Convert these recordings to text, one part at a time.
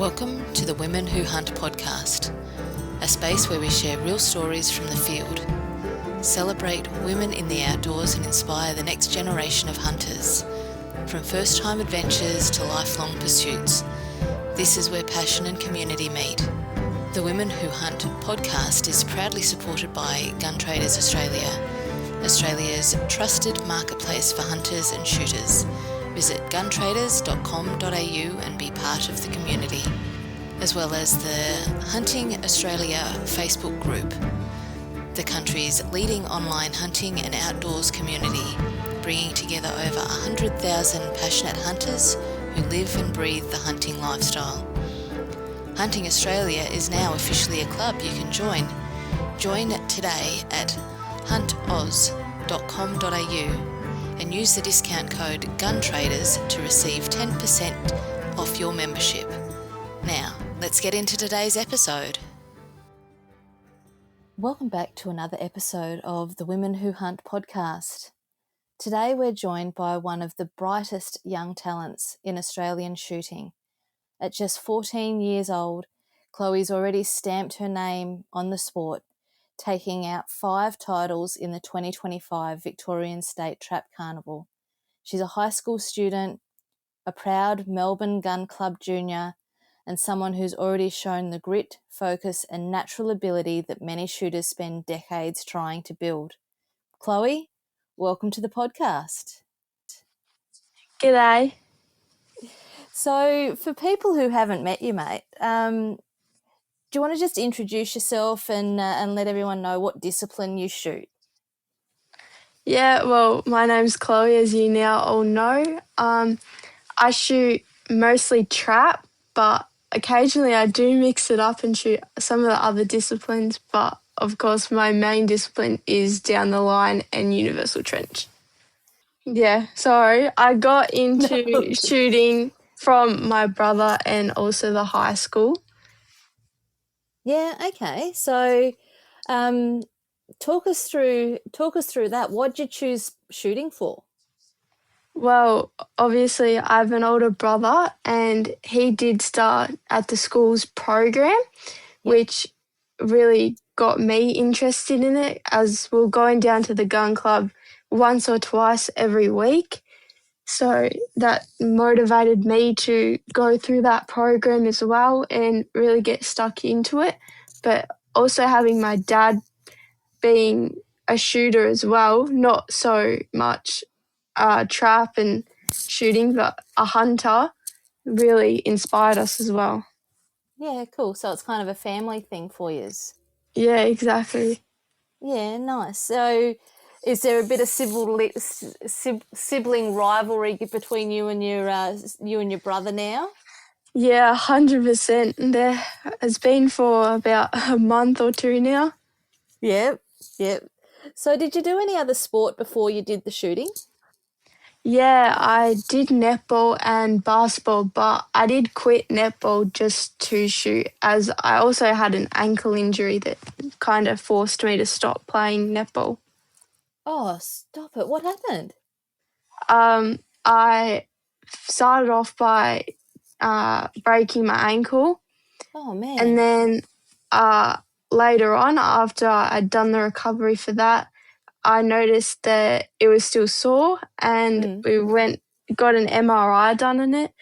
Welcome to the Women Who Hunt podcast, a space where we share real stories from the field, celebrate women in the outdoors and inspire the next generation of hunters. From first-time adventures to lifelong pursuits, this is where passion and community meet. The Women Who Hunt podcast is proudly supported by Gun Traders Australia, Australia's trusted marketplace for hunters and shooters. Visit guntraders.com.au and be part of the community, as well as the Hunting Australia Facebook group, the country's leading online hunting and outdoors community, bringing together over 100,000 passionate hunters who live and breathe the hunting lifestyle. Hunting Australia is now officially a club you can join. Join today at huntoz.com.au and use the discount code GUNTRADERS to receive 10% off your membership. Now, let's get into today's episode. Welcome back to another episode of the Women Who Hunt podcast. Today we're joined by one of the brightest young talents in Australian shooting. At just 14 years old, Chloe's already stamped her name on the sport, taking out 5 titles in the 2025 Victorian State Trap Carnival. She's a high school student, a proud Melbourne Gun Club junior, and someone who's already shown the grit, focus, and natural ability that many shooters spend decades trying to build. Chloe, welcome to the podcast. G'day. So, for people who haven't met you, mate, do you want to just introduce yourself and let everyone know what discipline you shoot? Yeah, well, my name's Chloe, as you now all know. I shoot mostly trap, but occasionally I do mix it up and shoot some of the other disciplines. But, of course, my main discipline is down the line and universal trench. Yeah, so I got into shooting from my brother and also the high school. Yeah, okay. So talk us through that. What'd you choose shooting for? Well, obviously I have an older brother and he did start at the school's program, which really got me interested in it, as we're going down to the gun club once or twice every week. So that motivated me to go through that program as well and really get stuck into it. But also having my dad being a shooter as well, not so much trap and shooting, but a hunter, really inspired us as well. Yeah, cool. So it's kind of a family thing for you. Yeah, exactly. Yeah, nice. So is there a bit of sibling rivalry between you and your brother now? Yeah, 100%. There has been for about a month or two now. Yep. So did you do any other sport before you did the shooting? Yeah, I did netball and basketball, but I did quit netball just to shoot, as I also had an ankle injury that kind of forced me to stop playing netball. Oh, stop it. What happened? I started off by breaking my ankle. Oh, man. And then later on, after I'd done the recovery for that, I noticed that it was still sore, and we got an MRI done on it,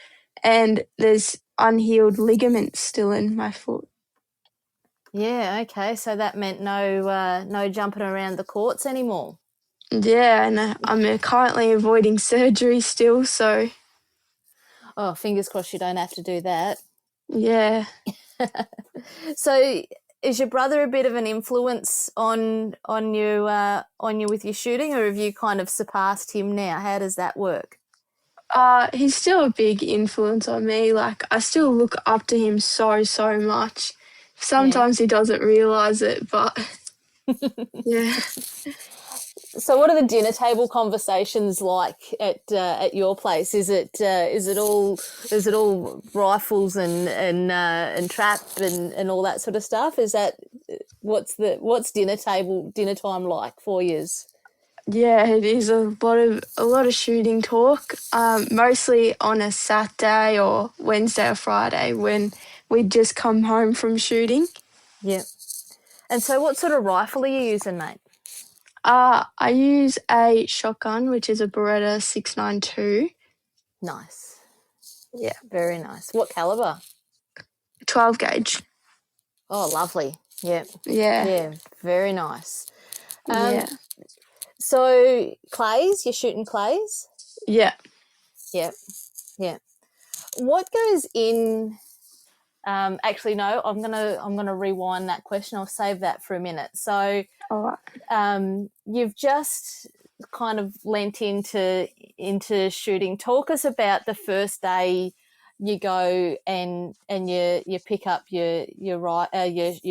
and there's unhealed ligaments still in my foot. Yeah, okay. So that meant no jumping around the courts anymore. Yeah, and I'm currently avoiding surgery still, so... Oh, fingers crossed you don't have to do that. Yeah. So is your brother a bit of an influence on you with your shooting, or have you kind of surpassed him now? How does that work? He's still a big influence on me. Like, I still look up to him so much. Sometimes he doesn't realise it, but yeah. So what are the dinner table conversations like at your place? Is it all rifles and trap and all that sort of stuff? Is that what's dinner time like for yous? Yeah, it is a lot of shooting talk. Mostly on a Saturday or Wednesday or Friday when we'd just come home from shooting. Yeah. And so what sort of rifle are you using, mate? I use a shotgun, which is a Beretta 692. Nice. Yeah. Very nice. What caliber? 12 gauge. Oh, lovely. Yeah. Yeah. Yeah, very nice. Yeah. So clays, you're shooting clays? Yeah. Yeah. Yeah. What goes in actually no, I'm gonna rewind that question. I'll save that for a minute. So All right. you've just kind of lent into shooting. Talk us about the first day you go and you pick up your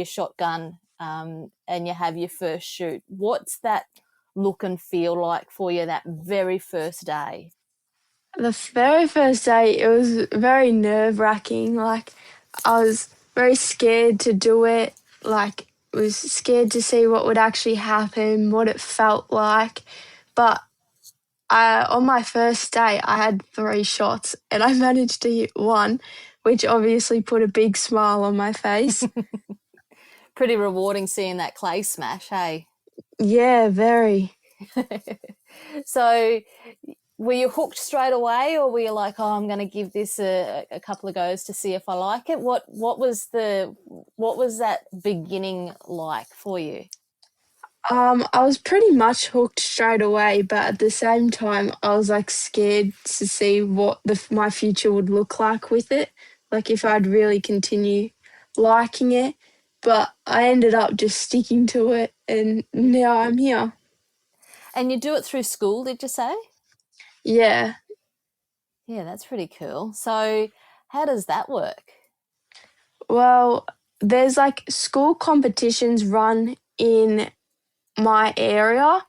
shotgun and you have your first shoot. What's that look and feel like for you that very first day? The very first day, it was very nerve-wracking. Like, I was very scared to do it. Like, was scared to see what would actually happen, what it felt like. But on my first day, I had 3 shots and I managed to hit 1, which obviously put a big smile on my face. Pretty rewarding seeing that clay smash, hey? Yeah, very. So were you hooked straight away, or were you like, oh, I'm going to give this a couple of goes to see if I like it? What was that beginning like for you? I was pretty much hooked straight away, but at the same time, I was like scared to see what my future would look like with it, like if I'd really continue liking it. But I ended up just sticking to it, and now I'm here. And you do it through school, did you say? Yeah. Yeah, that's pretty cool. So how does that work? Well, there's like school competitions run in my area,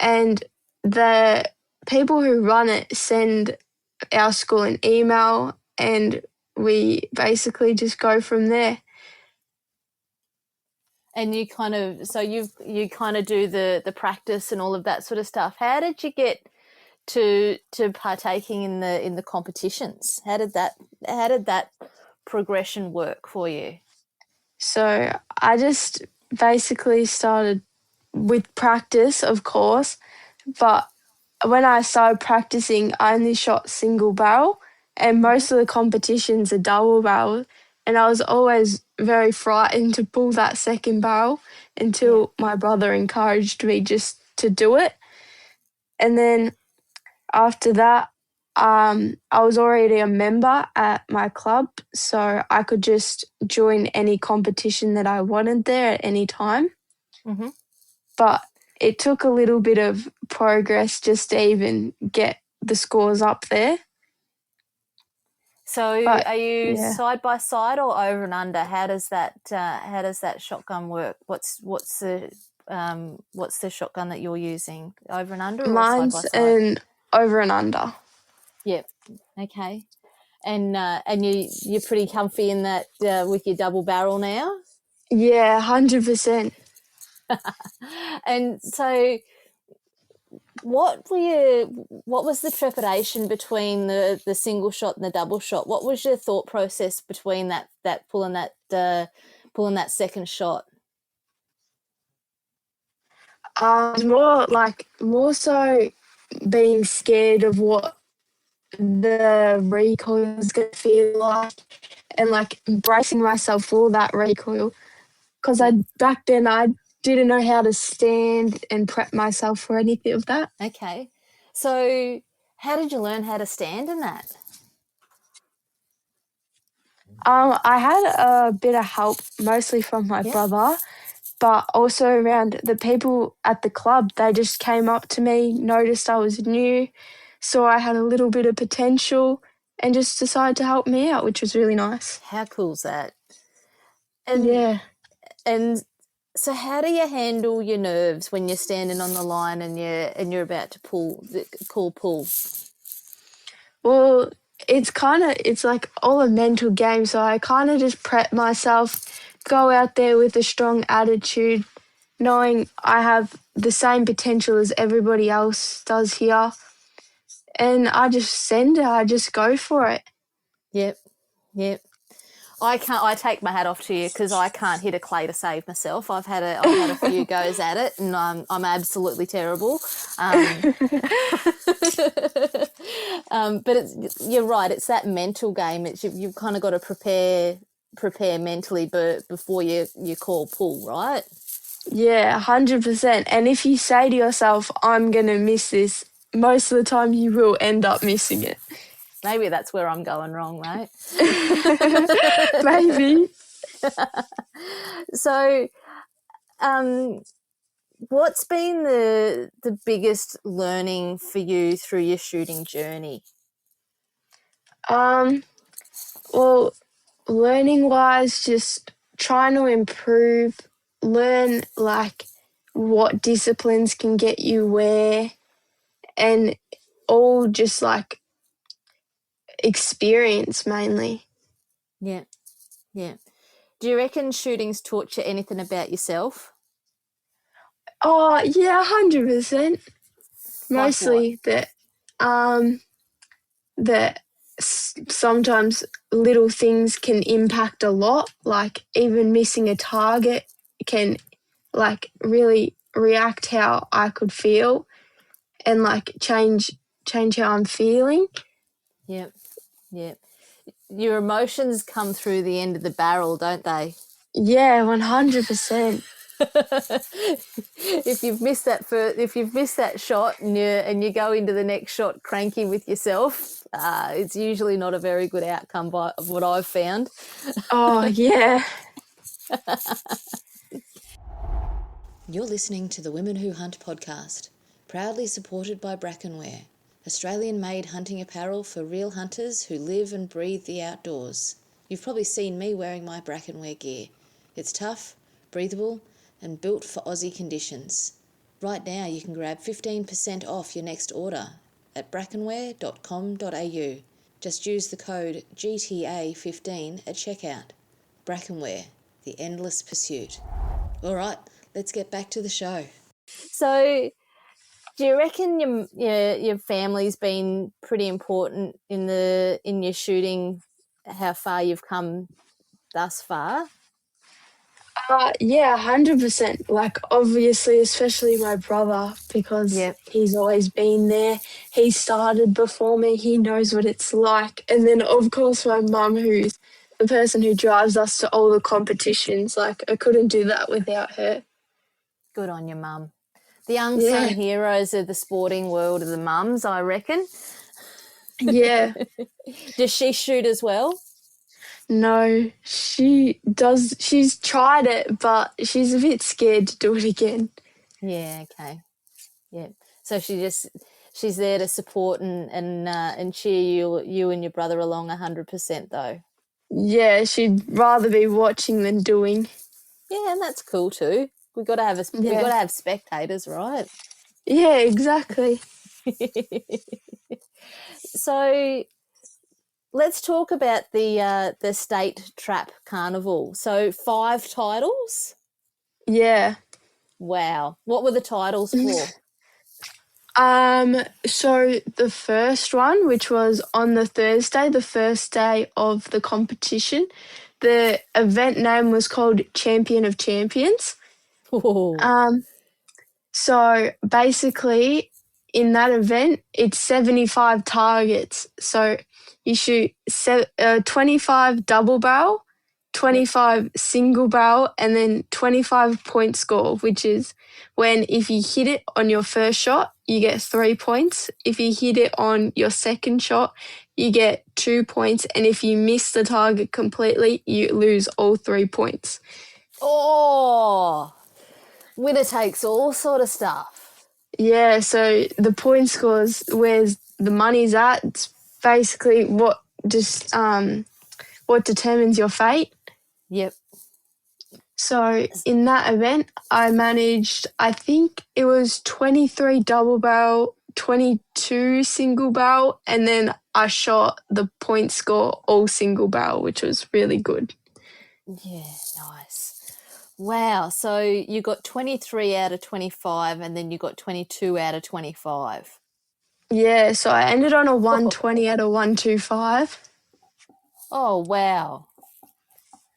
and the people who run it send our school an email, and we basically just go from there. And you kind of do the practice and all of that sort of stuff. How did you get to partaking in the competitions? How did that progression work for you? So I just basically started with practice, of course, but when I started practicing, I only shot single barrel, and most of the competitions are double barrel. And I was always very frightened to pull that second barrel until my brother encouraged me just to do it. And then after that, I was already a member at my club, so I could just join any competition that I wanted there at any time. Mm-hmm. But it took a little bit of progress just to even get the scores up there. So But are you yeah, side by side or over and under? How does that shotgun work? What's the shotgun that you're using? Over and under or side by mine's side? an over and under. Yep. Okay. And you're pretty comfy in that with your double barrel now? Yeah, 100%. And so what was the trepidation between the single shot and the double shot? What was your thought process between that pulling that second shot? More so being scared of what the recoil is going to feel like, and like bracing myself for that recoil, because back then I didn't know how to stand and prep myself for anything of that. Okay. So how did you learn how to stand in that? I had a bit of help, mostly from my brother, but also around the people at the club. They just came up to me, noticed I was new, saw I had a little bit of potential, and just decided to help me out, which was really nice. How cool's that? Yeah. And so how do you handle your nerves when you're standing on the line and you're about to pull? Well, it's like all a mental game, so I kind of just prep myself, go out there with a strong attitude, knowing I have the same potential as everybody else does here. And I just send it, I just go for it. Yep. I take my hat off to you because I can't hit a clay to save myself. I've had a few goes at it, and I'm absolutely terrible. But you're right. It's that mental game. You've kind of got to prepare mentally, before you call pull, right? Yeah, 100%. And if you say to yourself, I'm going to miss this, most of the time you will end up missing it. Maybe that's where I'm going wrong, mate. Maybe. So, what's been the biggest learning for you through your shooting journey? Well, learning wise, just trying to improve, learn like what disciplines can get you where, and all just like experience mainly. Yeah, yeah. Do you reckon shooting's taught you anything about yourself? Oh, yeah, 100%. Like what? Mostly that sometimes little things can impact a lot, like even missing a target can like really react how I could feel and like change how I'm feeling. Yep, yep. Your emotions come through the end of the barrel, don't they? Yeah, 100%. If you've missed that shot and you go into the next shot cranky with yourself, it's usually not a very good outcome of what I've found. Oh, yeah. You're listening to the Women Who Hunt podcast, proudly supported by Brackenwear, Australian-made hunting apparel for real hunters who live and breathe the outdoors. You've probably seen me wearing my Brackenwear gear. It's tough, breathable, and built for Aussie conditions. Right now you can grab 15% off your next order at brackenwear.com.au. Just use the code GTA15 at checkout. Brackenwear, the endless pursuit. All right, let's get back to the show. So, do you reckon your family's been pretty important in your shooting? How far you've come thus far? Yeah, 100%. Like, obviously, especially my brother, because Yep. he's always been there. He started before me. He knows what it's like. And then, of course, my mum, who's the person who drives us to all the competitions. Like, I couldn't do that without her. Good on your mum. The unsung Yeah. heroes of the sporting world are the mums, I reckon. Yeah. Does she shoot as well? No, she does. She's tried it, but she's a bit scared to do it again. Yeah, okay. Yeah. So she's there to support and cheer you and your brother along 100% though. Yeah, she'd rather be watching than doing. Yeah, and that's cool too. We got to have spectators, right? Yeah, exactly. So let's talk about the State Trap Carnival. So 5 titles. Yeah. Wow. What were the titles for? So the first one, which was on the Thursday, the first day of the competition, the event name was called Champion of Champions. Oh. So basically, in that event, it's 75 targets. So you shoot 25 double barrel, 25 single barrel, and then 25 point score, which is when if you hit it on your first shot, you get 3 points. If you hit it on your second shot, you get 2 points. And if you miss the target completely, you lose all 3 points. Oh, winner takes all sort of stuff. Yeah, so the point scores where the money's at, it's basically what determines your fate. Yep. So in that event, I managed, I think it was 23 double barrel, 22 single barrel, and then I shot the point score all single barrel, which was really good. Yeah, nice. Wow. So you got 23 out of 25 and then you got 22 out of 25. Yeah, so I ended on a 120 out of 125. Oh, wow.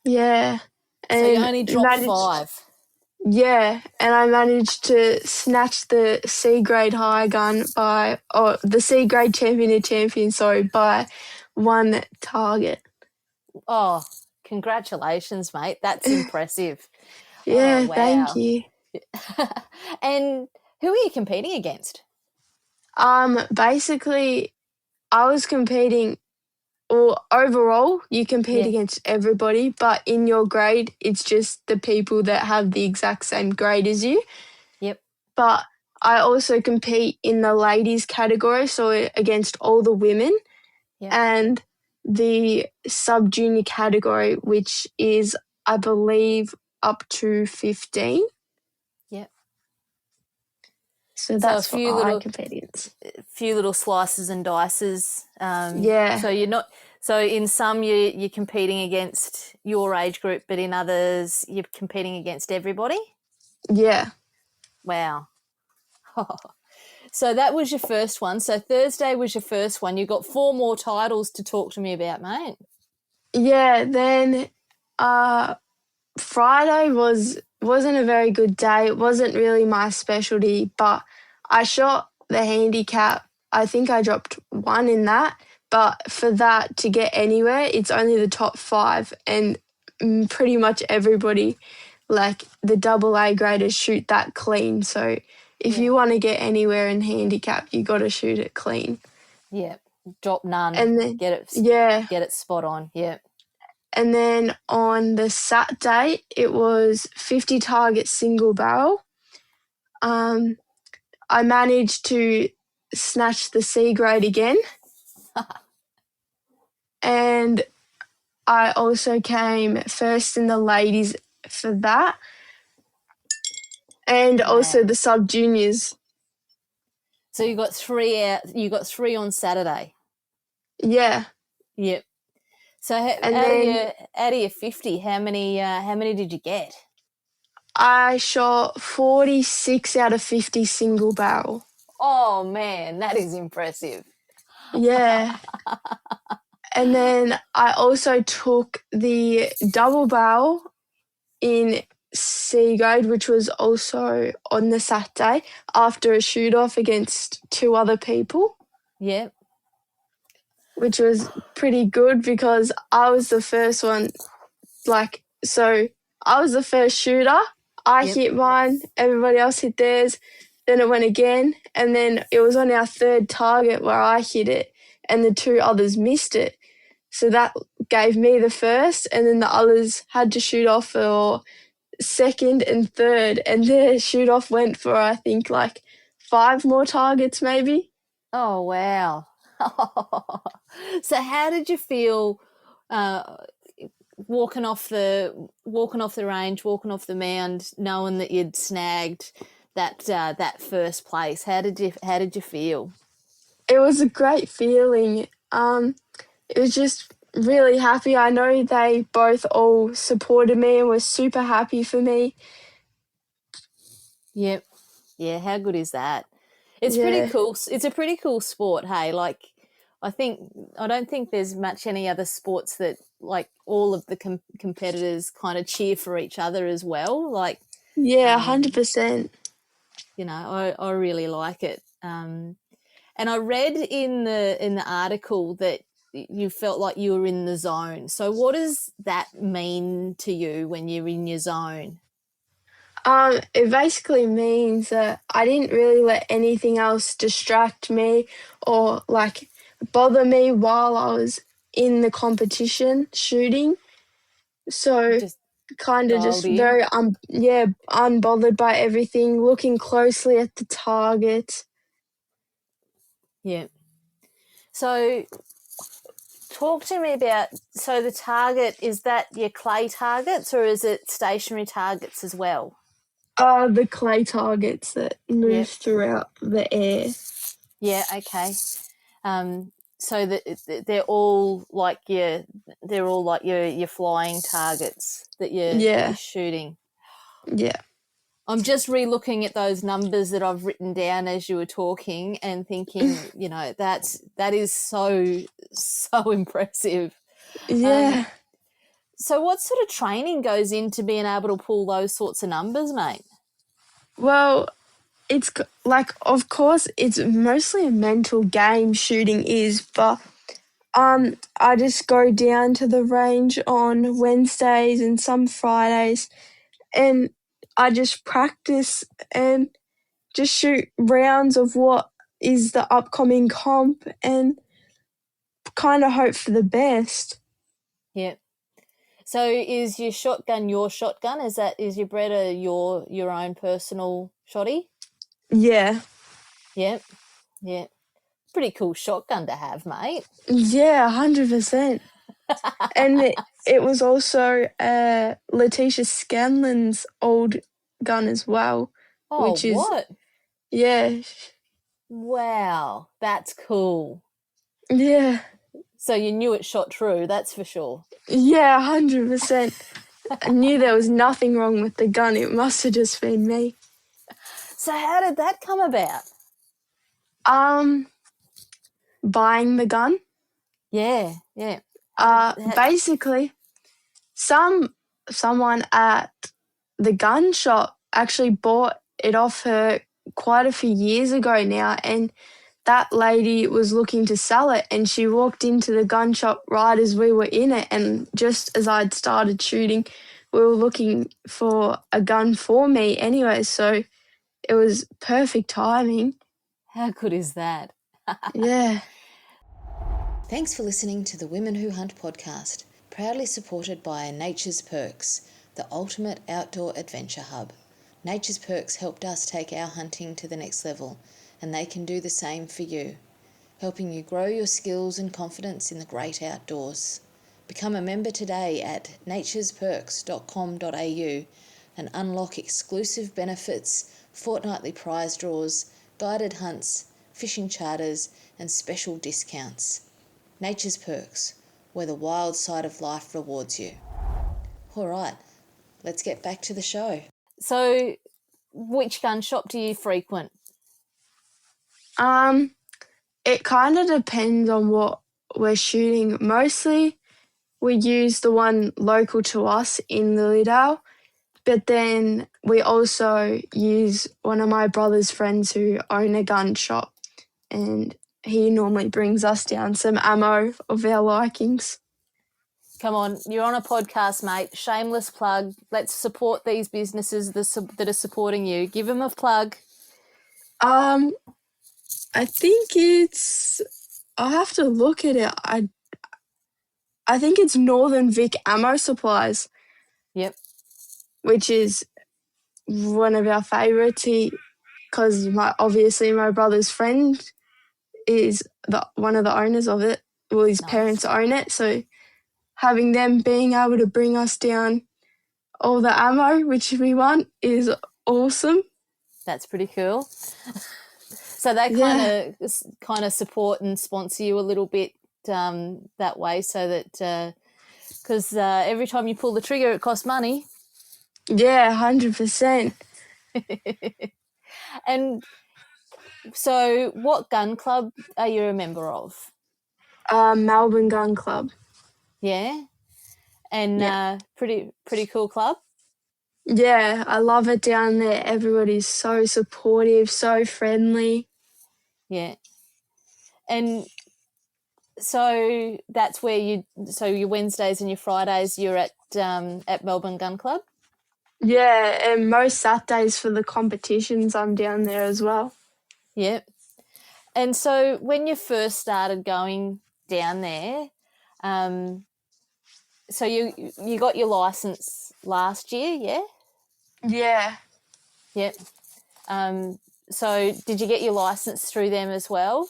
Yeah. So you And only dropped 5. Yeah, and I managed to snatch the C grade high gun the C grade champion of champions, sorry, by one target. Oh, congratulations, mate. That's impressive. Oh, Yeah, thank wow. you. And who are you competing against? Basically, I was competing, or overall, you compete Yeah. against everybody, but in your grade, it's just the people that have the exact same grade as you. Yep. But I also compete in the ladies category, so against all the women, Yep. and the sub junior category, which is, I believe, up to 15. Yep. So So that's what I compete against. a few little slices and dices. Yeah. So you're not. So in some you're competing against your age group, but in others you're competing against everybody. Yeah. Wow. So that was your first one. So Thursday was your first one. You got 4 more titles to talk to me about, mate. Yeah. Then Friday wasn't a very good day. It wasn't really my specialty, but I shot the handicap. I think I dropped 1 in that. But for that to get anywhere, it's only the top 5, and pretty much everybody, like the AA graders, shoot that clean. So if you want to get anywhere in handicap, you got to shoot it clean. Yeah. Drop none. And then get it spot on. Yeah. And then on the Saturday, it was 50 target single barrel. I managed to snatch the C grade again. And I also came first in the ladies for that. And also the sub juniors. So you got 3 out. You got 3 on Saturday. Yeah. Yep. So out of your 50, how many did you get? I shot 46 out of 50 single barrel. Oh man, that is impressive. Yeah. And then I also took the double barrel in C grade, which was also on the Saturday after a shoot off against 2 other people. Yep. Which was pretty good because I was the first one. So I was the first shooter. I hit mine, everybody else hit theirs. Then it went again, and then it was on our 3rd target where I hit it, and the 2 others missed it. So that gave me the first, and then the others had to shoot off for 2nd and 3rd, and their shoot off went for, I think, like 5 more targets maybe. Oh wow. So how did you feel walking off the range, walking off the mound, knowing that you'd snagged that first place? How did you feel? It was a great feeling. It was just really happy. I know they both all supported me and were super happy for me. Yep. Yeah, how good is that? It's Yeah. pretty cool. It's a pretty cool sport, hey? Like I don't think there's much any other sports that like all of the competitors kind of cheer for each other as well. Like yeah, 100%. You know, I really like it. And I read in the article that you felt like you were in the zone. So what does that mean to you when you're in your zone? It basically means that I didn't really let anything else distract me or like bother me while I was in the competition shooting. So Just kind of just dialed in. very unbothered by everything, looking closely at the target. Yeah. So talk to me about, so the target, is that your clay targets or is it stationary targets as well? The clay targets that move throughout the air. Yeah, okay. So that they're all like your flying targets that you're shooting. Yeah. I'm just re-looking at those numbers that I've written down as you were talking and thinking, you know, that is so impressive. Yeah. So what sort of training goes into being able to pull those sorts of numbers, mate? Well, it's like, of course, it's mostly a mental game, shooting is, but I just go down to the range on Wednesdays and some Fridays, and I just practice and just shoot rounds of what is the upcoming comp and kind of hope for the best. Yeah. So is your shotgun your shotgun? Is your Beretta your own personal shotty? Yeah. Yep. Yeah. Pretty cool shotgun to have, mate. Yeah, 100%. And it was also Letitia Scanlon's old gun as well. Oh, which is, what? Yeah. Wow, that's cool. Yeah. So you knew it shot true, that's for sure. Yeah, 100%. I knew there was nothing wrong with the gun. It must have just been me. So how did that come about? Buying the gun. Yeah, yeah. Basically, someone at the gun shop actually bought it off her quite a few years ago now, and that lady was looking to sell it, and she walked into the gun shop right as we were in it, and just as I'd started shooting, we were looking for a gun for me anyway, so it was perfect timing. How good is that? Yeah. Thanks for listening to the Women Who Hunt podcast, proudly supported by Nature's Perks, the ultimate outdoor adventure hub. Nature's Perks helped us take our hunting to the next level, and they can do the same for you, helping you grow your skills and confidence in the great outdoors. Become a member today at naturesperks.com.au and unlock exclusive benefits, fortnightly prize draws, guided hunts, fishing charters, and special discounts. Nature's Perks, where the wild side of life rewards you. All right, let's get back to the show. So which gun shop do you frequent? It kind of depends on what we're shooting. Mostly we use the one local to us in Lilydale, but then we also use one of my brother's friends who own a gun shop, and he normally brings us down some ammo of our likings. Come on, you're on a podcast, mate. Shameless plug. Let's support these businesses that are supporting you. Give them a plug. I think I'll have to look at it. I think it's Northern Vic Ammo Supplies. Yep. Which is one of our favourites. Because obviously my brother's friend is one of the owners of it. Well, his parents own it, so having them being able to bring us down all the ammo which we want is awesome. That's pretty cool. So they kind of support and sponsor you a little bit that way, so that because every time you pull the trigger, it costs money. Yeah, 100%. And so, what gun club are you a member of? Melbourne Gun Club. Yeah, and pretty cool club. Yeah, I love it down there. Everybody's so supportive, so friendly. Yeah. And so that's where your Wednesdays and your Fridays you're at Melbourne Gun Club? Yeah, and most Saturdays for the competitions I'm down there as well. Yeah. And so when you first started going down there, so you got your license last year, yeah? Yeah. Yep. So did you get your license through them as well?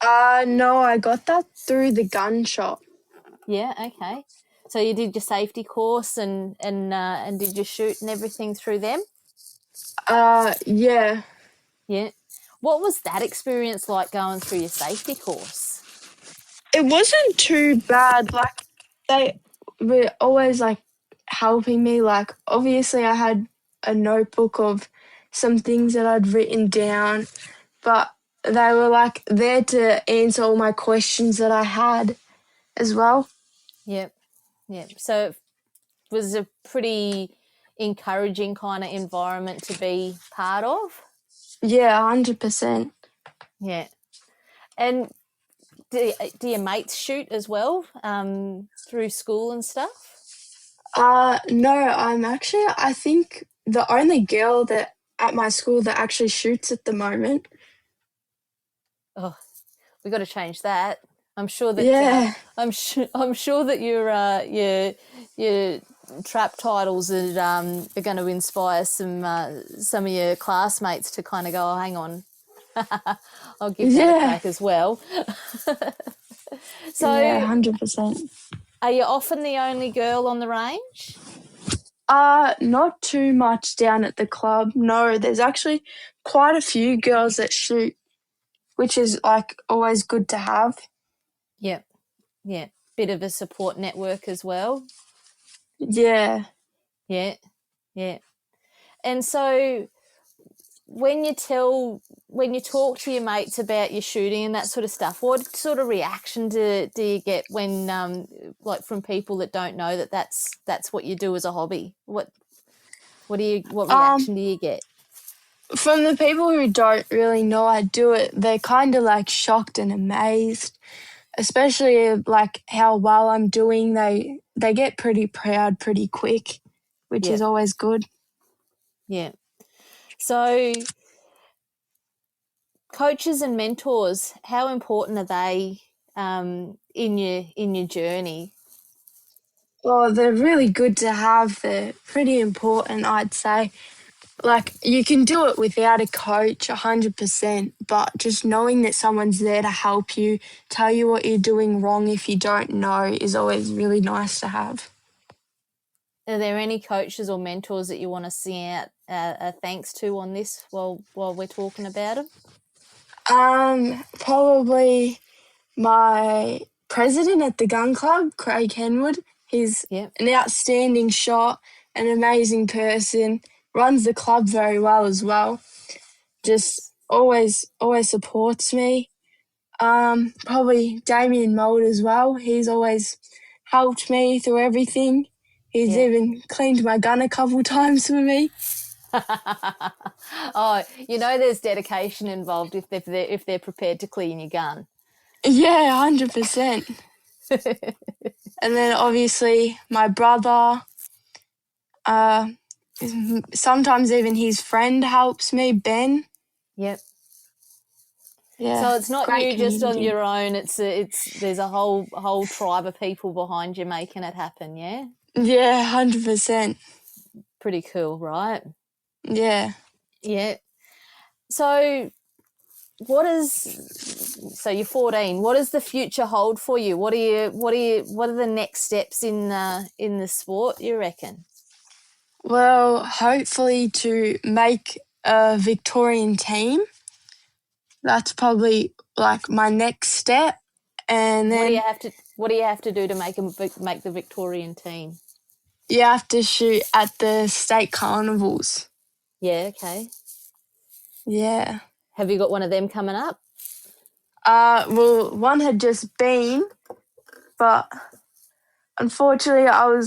No, I got that through the gun shop. Yeah, okay. So you did your safety course and did you shoot and everything through them? Yeah. Yeah. What was that experience like going through your safety course? It wasn't too bad. Like, they were always like helping me. Like, obviously I had a notebook of some things that I'd written down, but they were like there to answer all my questions that I had as well. Yep. Yeah. So it was a pretty encouraging kind of environment to be part of. Yeah, 100%. Yeah. And do your mates shoot as well through school and stuff? No, I think the only girl that at my school that actually shoots at the moment. Oh, we got to change that. I'm sure that Yeah. I'm sure that your trap titles are going to inspire some of your classmates to kind of go, oh, hang on, I'll give that a Yeah. crack as well. So, Yeah, 100%. are you often the only girl on the range? Not too much down at the club. No, there's actually quite a few girls that shoot, which is like always good to have. Yep. Yeah. Bit of a support network as well. Yeah. Yeah. Yeah. And so when you talk to your mates about your shooting and that sort of stuff, what sort of reaction do you get when like from people that don't know that that's what you do as a hobby? What reaction do you get? From the people who don't really know I do it, they're kind of like shocked and amazed, especially like how well I'm doing. They get pretty proud pretty quick, which is always good. Yeah. So coaches and mentors, how important are they in your journey? Well, they're really good to have. They're pretty important, I'd say. Like, you can do it without a coach 100%, but just knowing that someone's there to help you, tell you what you're doing wrong if you don't know, is always really nice to have. Are there any coaches or mentors that you want to sing out a thanks to on this while we're talking about them? Probably my president at the gun club, Craig Henwood. He's an outstanding shot, an amazing person, runs the club very well as well. Just always supports me. Probably Damien Mould as well. He's always helped me through everything. He's even cleaned my gun a couple times for me. Oh, there's dedication involved if they're prepared to clean your gun. Yeah, 100%. And then obviously my brother. Sometimes even his friend helps me, Ben. Yep. Yeah. So it's not you just on community. your own. There's a whole tribe of people behind you making it happen. Yeah. Yeah, 100%. Pretty cool, right? Yeah. Yeah. So you're 14. What does the future hold for you? What are the next steps in the sport, you reckon? Well, hopefully to make a Victorian team. That's probably like my next step. And then what do you have to do to make the Victorian team? you have to shoot at the state carnivals. Yeah, okay. Yeah. Have you got one of them coming up? Well, one had just been, but unfortunately I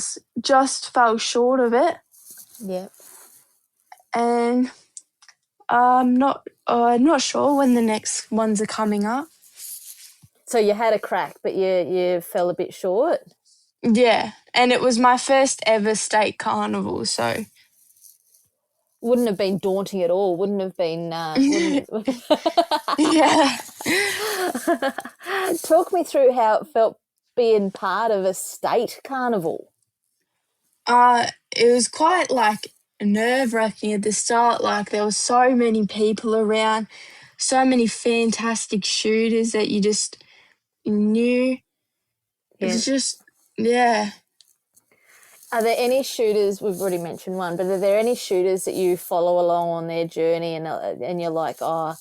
fell short of it. Yeah. And I'm not sure when the next ones are coming up. So you had a crack, but you fell a bit short? Yeah, and it was my first ever state carnival, so... Wouldn't have been daunting at all. Wouldn't have been... Yeah. Talk me through how it felt being part of a state carnival. It was quite, like, nerve-wracking at the start. Like, there were so many people around, so many fantastic shooters that you just knew. It was just, yeah. Are there any shooters, we've already mentioned one, but are there any shooters that you follow along on their journey and you're like, I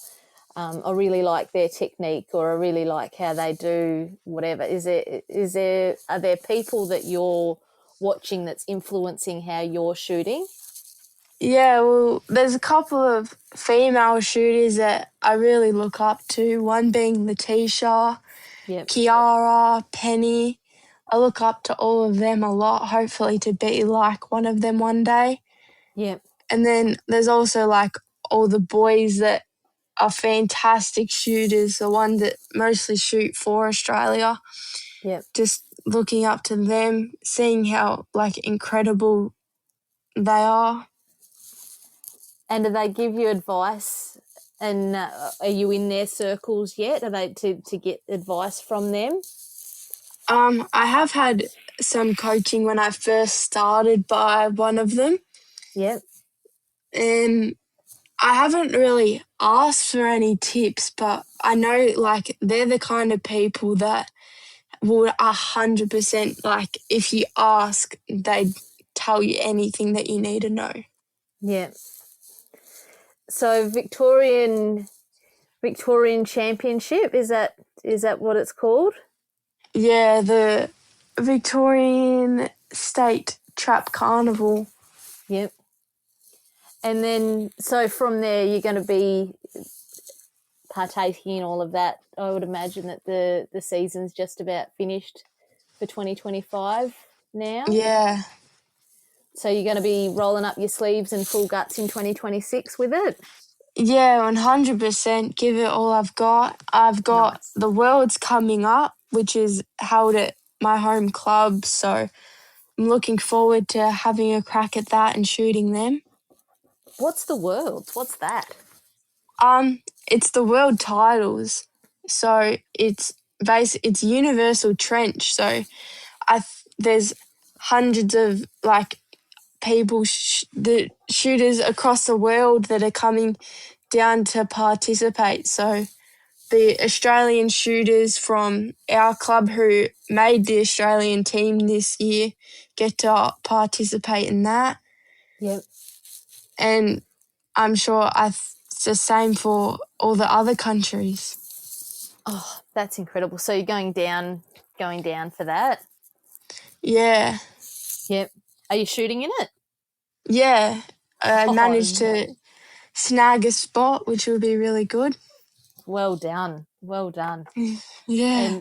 really like their technique, or I really like how they do whatever? Are there people that you're watching that's influencing how you're shooting? Yeah, well, there's a couple of female shooters that I really look up to, one being Letitia, Kiara, Penny. I look up to all of them a lot, hopefully to be like one of them one day. Yep. And then there's also like all the boys that are fantastic shooters, the ones that mostly shoot for Australia. Yep. Just looking up to them, seeing how like incredible they are. And do they give you advice? And are you in their circles yet? Are they to get advice from them? I have had some coaching when I first started by one of them. Yep. And I haven't really asked for any tips, but I know like they're the kind of people that would 100% like if you ask, they'd tell you anything that you need to know. Yeah. So Victorian Championship, is that what it's called? Yeah, the Victorian State Trap Carnival. Yep. And then so from there you're going to be partaking in all of that. I would imagine that the season's just about finished for 2025 now. Yeah. So you're going to be rolling up your sleeves and full guts in 2026 with it? Yeah, 100%. Give it all I've got. I've got Nice. the Worlds coming up, which is held at my home club. So I'm looking forward to having a crack at that and shooting them. What's the Worlds? What's that? It's the world titles. So it's universal trench. So there's hundreds of like people, the shooters across the world that are coming down to participate. So the Australian shooters from our club who made the Australian team this year get to participate in that. Yep. And I'm sure it's the same for all the other countries. Oh, that's incredible. So you're going down for that? Yeah. Yep. Are you shooting in it? Yeah. I managed to snag a spot, which will be really good. Well done. Yeah.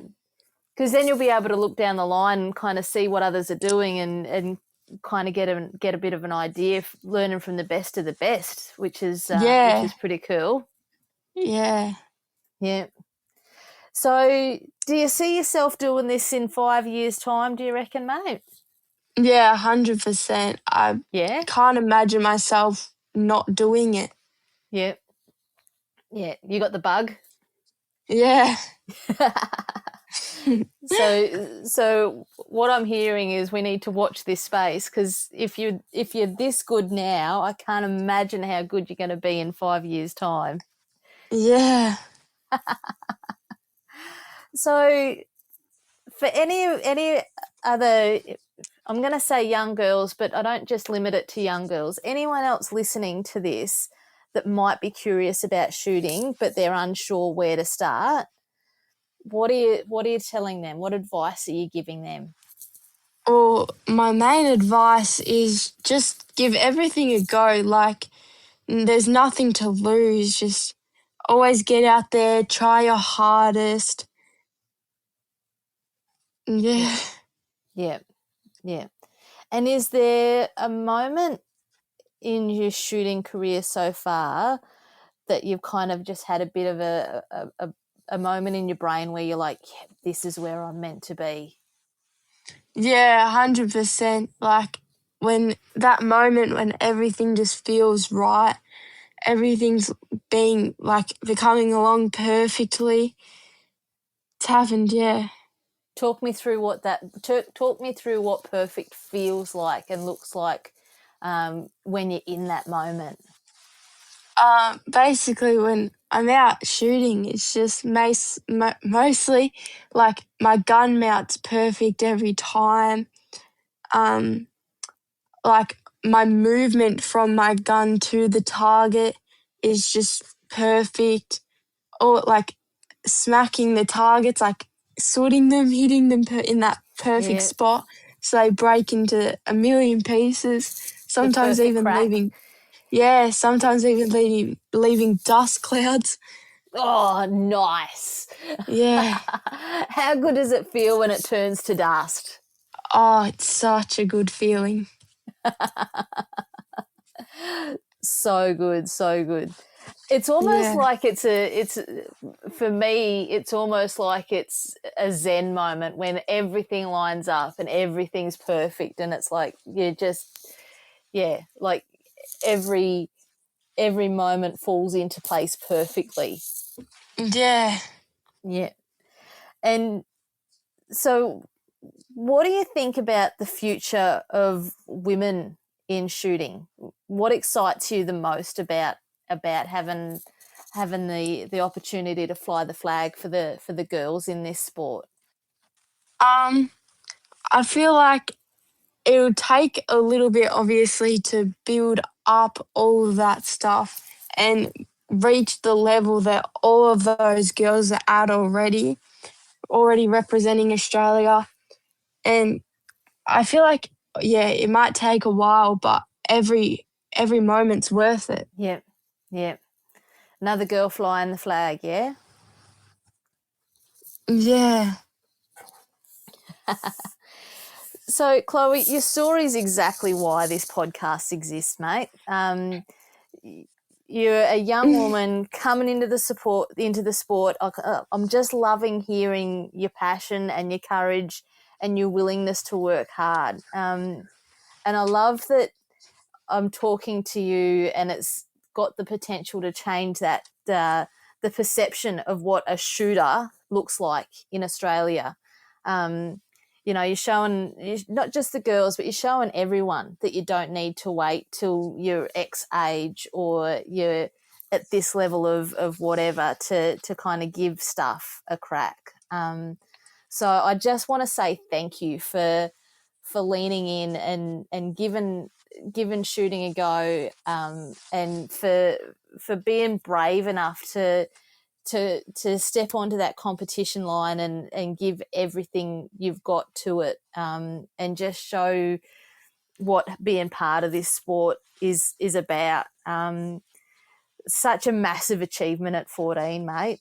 Because then you'll be able to look down the line and kind of see what others are doing and kind of get a bit of an idea, learning from the best of the best, which is pretty cool. Yeah. Yeah. So do you see yourself doing this in 5 years' time, do you reckon, mate? Yeah, 100%. I can't imagine myself not doing it. Yeah. Yeah. You got the bug? Yeah. So what I'm hearing is we need to watch this space, because if you're this good now, I can't imagine how good you're going to be in 5 years' time. Yeah. So for any other, I'm going to say young girls, but I don't just limit it to young girls. Anyone else listening to this that might be curious about shooting but they're unsure where to start, what are you telling them? What advice are you giving them? Well, my main advice is just give everything a go. Like, there's nothing to lose. Just always get out there, try your hardest. Yeah. Yeah. Yeah. And is there a moment in your shooting career so far that you've kind of just had a bit of a moment in your brain where you're like, yeah, this is where I'm meant to be? Yeah, 100%. Like, when that moment when everything just feels right, everything's becoming along perfectly. It's happened, yeah. Talk me through what perfect feels like and looks like when you're in that moment. Basically, when I'm out shooting, it's just mostly like my gun mount's perfect every time. Like my movement from my gun to the target is just perfect. Or like smacking the targets, like sorting them, hitting them in that perfect spot so they break into a million pieces. Sometimes even crack. leaving dust clouds. Oh, nice. Yeah. How good does it feel when it turns to dust? Oh, it's such a good feeling. So good, so good. It's almost Yeah. like for me, it's almost like it's a Zen moment when everything lines up and everything's perfect, and it's like like every moment falls into place perfectly. Yeah. Yeah. And so what do you think about the future of women in shooting? What excites you the most about having the opportunity to fly the flag for the girls in this sport? I feel like it would take a little bit, obviously, to build up all of that stuff and reach the level that all of those girls are at already representing Australia. And I feel like, yeah, it might take a while, but every moment's worth it. Yep. Yep. Another girl flying the flag, yeah? Yeah. So, Chloe, your story is exactly why this podcast exists, mate. You're a young woman coming into the sport. I'm just loving hearing your passion and your courage and your willingness to work hard. And I love that I'm talking to you, and it's got the potential to change that the perception of what a shooter looks like in Australia. You're showing not just the girls, but you're showing everyone that you don't need to wait till you're X age or you're at this level of whatever to kind of give stuff a crack. So I just want to say thank you for leaning in and giving shooting a go, and for being brave enough to step onto that competition line and give everything you've got to it, and just show what being part of this sport is about. Such a massive achievement at 14, mate.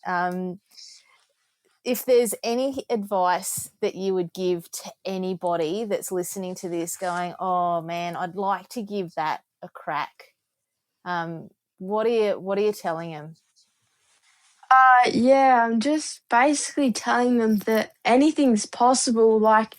If there's any advice that you would give to anybody that's listening to this going, oh man, I'd like to give that a crack, what are you telling them? Yeah, I'm just basically telling them that anything's possible. Like,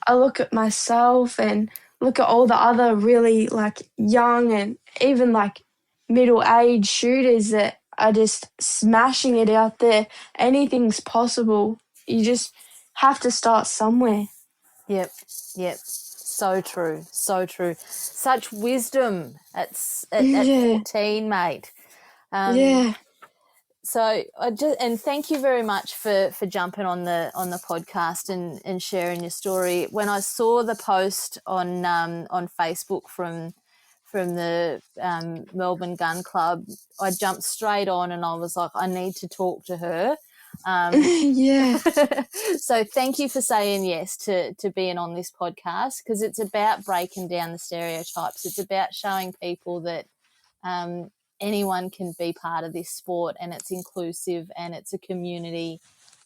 I look at myself and look at all the other really like young and even like middle aged shooters that are just smashing it out there. Anything's possible. You just have to start somewhere. Yep. So true. Such wisdom at Yeah, 14, mate. yeah. So thank you very much for jumping on the podcast and sharing your story. When I saw the post on Facebook from the Melbourne Gun Club, I jumped straight on and I was like, I need to talk to her. Yeah. So thank you for saying yes to being on this podcast, because it's about breaking down the stereotypes. It's about showing people that anyone can be part of this sport, and it's inclusive and it's a community,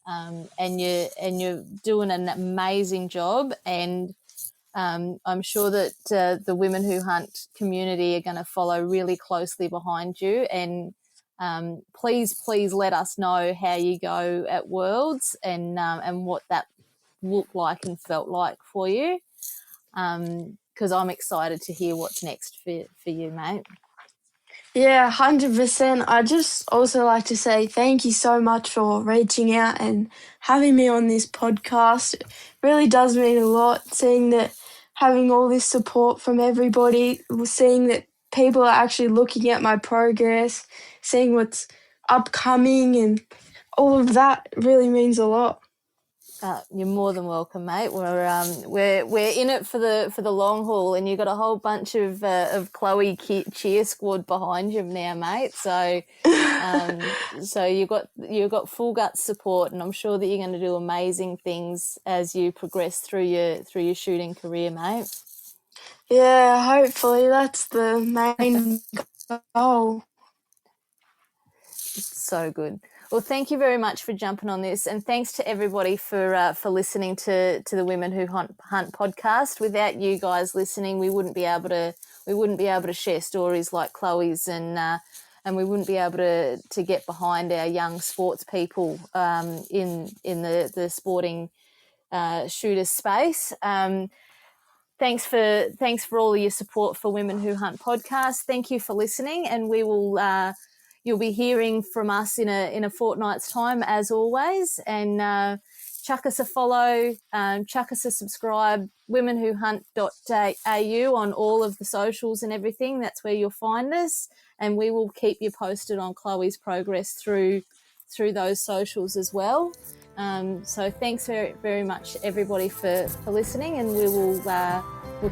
and you're doing an amazing job, and I'm sure that the Women Who Hunt community are going to follow really closely behind you, and please let us know how you go at Worlds, and what that looked like and felt like for you, because I'm excited to hear what's next for you, mate. Yeah, 100%. I just also like to say thank you so much for reaching out and having me on this podcast. It really does mean a lot seeing that, having all this support from everybody, seeing that people are actually looking at my progress, seeing what's upcoming, and all of that really means a lot. You're more than welcome, mate. We're in it for the long haul, and you've got a whole bunch of Chloe cheer squad behind you now, mate. So so you've got full gut support, and I'm sure that you're going to do amazing things as you progress through your shooting career, mate. Yeah, hopefully that's the main goal. So good. Well, thank you very much for jumping on this, and thanks to everybody for listening to the Women Who Hunt podcast. Without you guys listening, we wouldn't be able to share stories like Chloe's, and we wouldn't be able to get behind our young sports people in the sporting shooter space. Thanks for all of your support for Women Who Hunt podcast. Thank you for listening, and we will. You'll be hearing from us in a fortnight's time, as always. And chuck us a follow, chuck us a subscribe. womenwhohunt.au on all of the socials and everything. That's where you'll find us, and we will keep you posted on Chloe's progress through those socials as well. So thanks very, very much, everybody, for listening, and we'll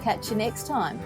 catch you next time.